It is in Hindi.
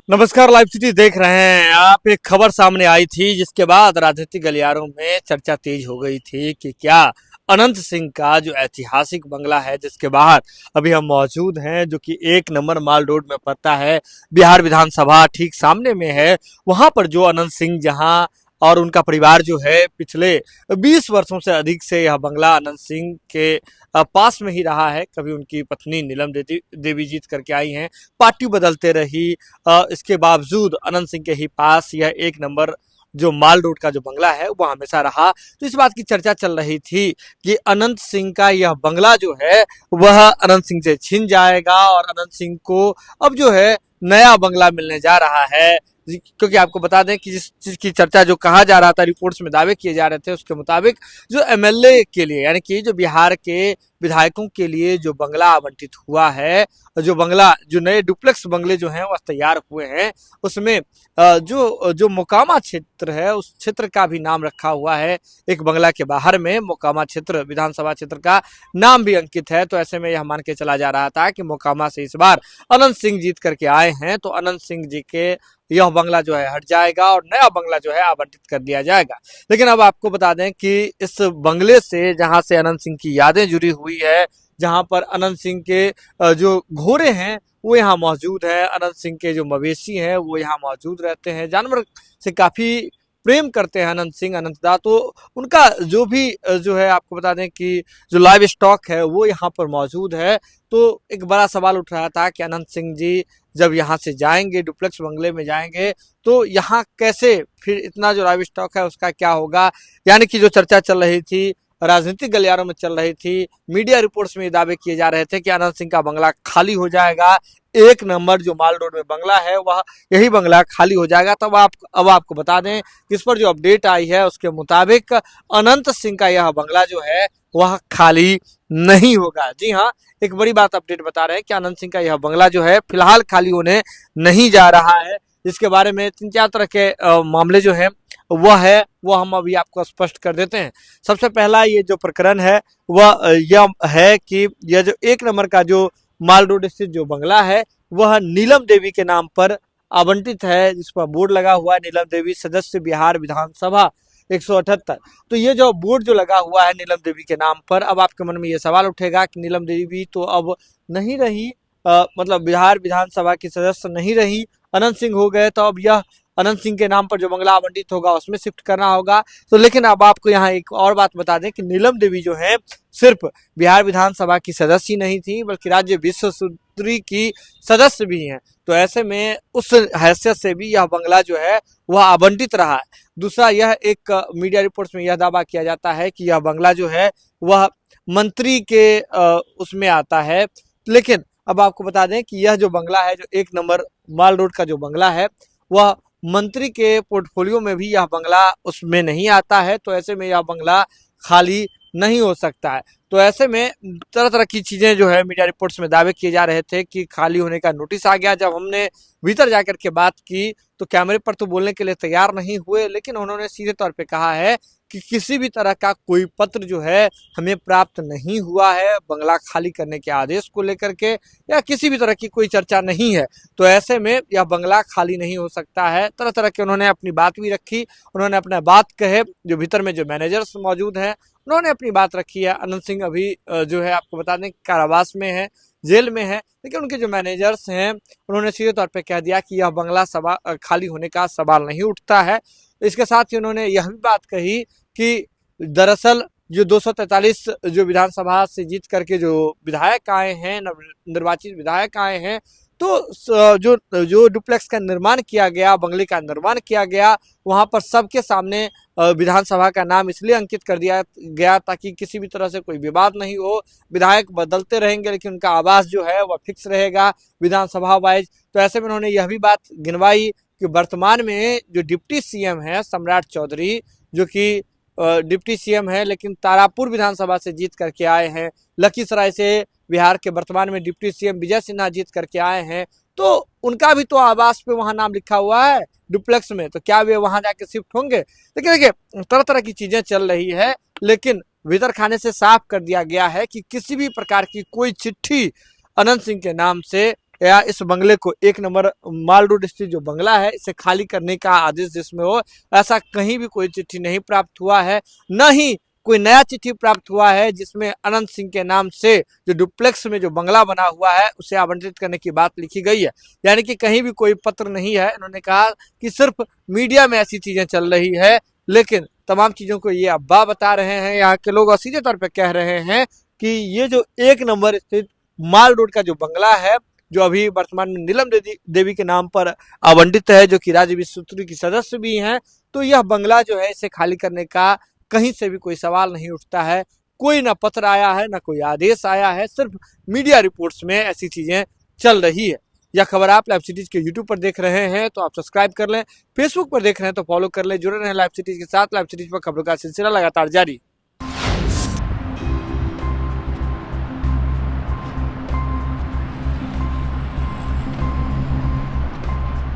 नमस्कार, लाइव सिटी देख रहे हैं आप। एक खबर सामने आई थी जिसके बाद राजनीतिक गलियारों में चर्चा तेज हो गई थी कि क्या अनंत सिंह का जो ऐतिहासिक बंगला है जिसके बाहर अभी हम मौजूद हैं, जो कि 1 नंबर माल रोड में पड़ता है, बिहार विधानसभा ठीक सामने में है, वहां पर जो अनंत सिंह जहां और उनका परिवार जो है पिछले 20 वर्षों से अधिक से यह बंगला अनंत सिंह के पास में ही रहा है। कभी उनकी पत्नी नीलम देवी जीत करके आई हैं, पार्टी बदलते रही, इसके बावजूद अनंत सिंह के ही पास यह 1 नंबर जो माल रोड का जो बंगला है वह हमेशा रहा। तो इस बात की चर्चा चल रही थी कि अनंत सिंह का यह बंगला जो है वह अनंत सिंह से छिन जाएगा और अनंत सिंह को अब जो है नया बंगला मिलने जा रहा है। क्योंकि आपको बता दें कि जिस चीज की चर्चा जो कहा जा रहा था, रिपोर्ट्स में दावे किए जा रहे थे, उसके मुताबिक जो एमएलए के लिए यानी कि जो बिहार के विधायकों के लिए जो बंगला आवंटित हुआ है, जो बंगला जो नए डुप्लेक्स बंगले जो हैं वह तैयार हुए हैं, उसमें जो जो मोकामा क्षेत्र है उस क्षेत्र का भी नाम रखा हुआ है। एक बंगला के बाहर में मोकामा क्षेत्र विधानसभा क्षेत्र का नाम भी अंकित है। तो ऐसे में यह मान के चला जा रहा था कि मोकामा से इस बार अनंत सिंह जीत करके आए हैं, तो अनंत सिंह जी के यह बंगला जो है हट जाएगा और नया बंगला जो है आवंटित कर दिया जाएगा। लेकिन अब आपको बता दें कि इस बंगले से जहां से अनंत सिंह की यादें जुड़ी हुई है, जहां पर अनंत सिंह के जो घोड़े हैं वो यहाँ मौजूद है, अनंत सिंह के जो मवेशी हैं वो यहाँ मौजूद रहते हैं, जानवर से काफी प्रेम करते हैं अनंत सिंह, अनंतदा। तो उनका जो भी जो है आपको बता दें कि जो लाइव स्टॉक है वो यहाँ पर मौजूद है। तो एक बड़ा सवाल उठ रहा था कि अनंत सिंह जी जब यहाँ से जाएंगे, डुप्लेक्स बंगले में जाएंगे, तो यहाँ कैसे फिर इतना जो लाइव स्टॉक है उसका क्या होगा। यानी कि जो चर्चा चल रही थी, राजनीतिक गलियारों में चल रही थी, मीडिया रिपोर्ट्स में दावे किए जा रहे थे कि अनंत सिंह का बंगला खाली हो जाएगा, 1 नंबर जो माल रोड में बंगला है वह यही बंगला खाली हो जाएगा। तब अब आपको बता दें इस पर जो अपडेट आई है उसके मुताबिक अनंत सिंह का यह बंगला जो है वह खाली नहीं होगा। जी हाँ, एक बड़ी बात अपडेट बता रहे हैं कि अनंत सिंह का यह बंगला जो है फिलहाल खाली होने नहीं जा रहा है। इसके बारे में 3-4 तरह के मामले जो है वो हम अभी आपको स्पष्ट कर देते हैं। सबसे पहला ये जो प्रकरण है वह यह है कि यह जो 1 नंबर का जो माल रोड स्थित जो बंगला है वह नीलम देवी के नाम पर आवंटित है, जिस पर बोर्ड लगा हुआ है नीलम देवी सदस्य बिहार विधानसभा 178। तो ये जो बोर्ड जो लगा हुआ है नीलम देवी के नाम पर, अब आपके मन में ये सवाल उठेगा कि नीलम देवी तो अब नहीं रही, मतलब बिहार विधानसभा की सदस्य नहीं रही, अनंत सिंह हो गए, तो अब यह अनंत सिंह के नाम पर जो बंगला आवंटित होगा उसमें शिफ्ट करना होगा। तो लेकिन अब आपको यहाँ एक और बात बता दें कि नीलम देवी जो है सिर्फ बिहार विधानसभा की सदस्य ही नहीं थी बल्कि राज्य विश्व सुंदरी की सदस्य भी हैं। तो ऐसे में उस हैसियत से भी यह बंगला जो है वह आवंटित रहा है। दूसरा, यह एक मीडिया रिपोर्ट्स में यह दावा किया जाता है कि यह बंगला जो है वह मंत्री के उसमें आता है। लेकिन अब आपको बता दें कि यह जो बंगला है, जो 1 नंबर माल रोड का जो बंगला है, वह मंत्री के पोर्टफोलियो में भी यह बंगला उसमें नहीं आता है। तो ऐसे में यह बंगला खाली नहीं हो सकता है। तो ऐसे में तरह तरह की चीजें जो है मीडिया रिपोर्ट्स में दावे किए जा रहे थे कि खाली होने का नोटिस आ गया। जब हमने भीतर जाकर के बात की तो कैमरे पर तो बोलने के लिए तैयार नहीं हुए, लेकिन उन्होंने सीधे तौर पे कहा है कि किसी भी तरह का कोई पत्र जो है हमें प्राप्त नहीं हुआ है बंगला खाली करने के आदेश को लेकर के, या किसी भी तरह की कोई चर्चा नहीं है। तो ऐसे में यह बंगला खाली नहीं हो सकता है। तरह तरह के उन्होंने अपनी बात भी रखी, उन्होंने अपना बात कहे। जो भीतर में जो मैनेजर्स मौजूद हैं उन्होंने अपनी बात रखी है। अनंत सिंह अभी जो है आपको बता दें कारावास में है, जेल में है, लेकिन उनके जो मैनेजर्स हैं उन्होंने सीधे तौर पे कह दिया कि यह बंगला खाली होने का सवाल नहीं उठता है। इसके साथ ही उन्होंने यह भी बात कही कि दरअसल जो 243 जो विधानसभा से जीत करके जो विधायक आए हैं, निर्वाचित विधायक आए हैं, तो जो जो डुप्लेक्स का निर्माण किया गया, बंगले का निर्माण किया गया, वहां पर सबके सामने विधानसभा का नाम इसलिए अंकित कर दिया गया ताकि किसी भी तरह से कोई विवाद नहीं हो। विधायक बदलते रहेंगे लेकिन उनका आवास जो है वह फिक्स रहेगा विधानसभा वाइज। तो ऐसे में उन्होंने यह भी बात गिनवाई कि वर्तमान में जो डिप्टी सीएम है सम्राट चौधरी, जो कि डिप्टी सीएम है लेकिन तारापुर विधानसभा से जीत करके आए हैं, लखीसराय से बिहार के वर्तमान में डिप्टी सीएम विजय सिन्हा जीत करके आए हैं, तो उनका भी तो आवास पे वहां नाम लिखा हुआ है डुप्लेक्स में, तो क्या वे वहां जाके शिफ्ट होंगे। लेकिन देखिए तरह तरह की चीजें चल रही है, लेकिन भीतर खाने से साफ कर दिया गया है कि किसी भी प्रकार की कोई चिट्ठी अनंत सिंह के नाम से या इस बंगले को 1 नंबर माल रोड स्थित जो बंगला है इसे खाली करने का आदेश जिसमें हो, ऐसा कहीं भी कोई चिट्ठी नहीं प्राप्त हुआ है। न ही कोई नया चिट्ठी प्राप्त हुआ है जिसमें अनंत सिंह के नाम से जो डुप्लेक्स में जो बंगला बना हुआ है उसे आवंटित करने की बात लिखी गई है। यानी कि कहीं भी कोई पत्र नहीं है। इन्होंने कहा कि सिर्फ मीडिया में ऐसी चीजें चल रही है, लेकिन तमाम चीजों को ये अफवाह बता रहे हैं यहाँ के लोग और सीधे तौर पर कह रहे हैं कि ये जो 1 नंबर स्थित माल रोड का जो बंगला है, जो अभी वर्तमान में नीलम देवी के नाम पर आवंटित है, जो कि राज्य विश्वसूत्री की सदस्य भी हैं, तो यह बंगला जो है इसे खाली करने का कहीं से भी कोई सवाल नहीं उठता है। कोई ना पत्र आया है, ना कोई आदेश आया है, सिर्फ मीडिया रिपोर्ट्स में ऐसी चीजें चल रही है। यह खबर आप लाइव सिटीज के यूट्यूब पर देख रहे हैं तो आप सब्सक्राइब कर लें, फेसबुक पर देख रहे हैं तो फॉलो कर लें। जुड़े रहें लाइव सिटीज के साथ। लाइव सिटीज पर खबरों का सिलसिला लगातार जारी।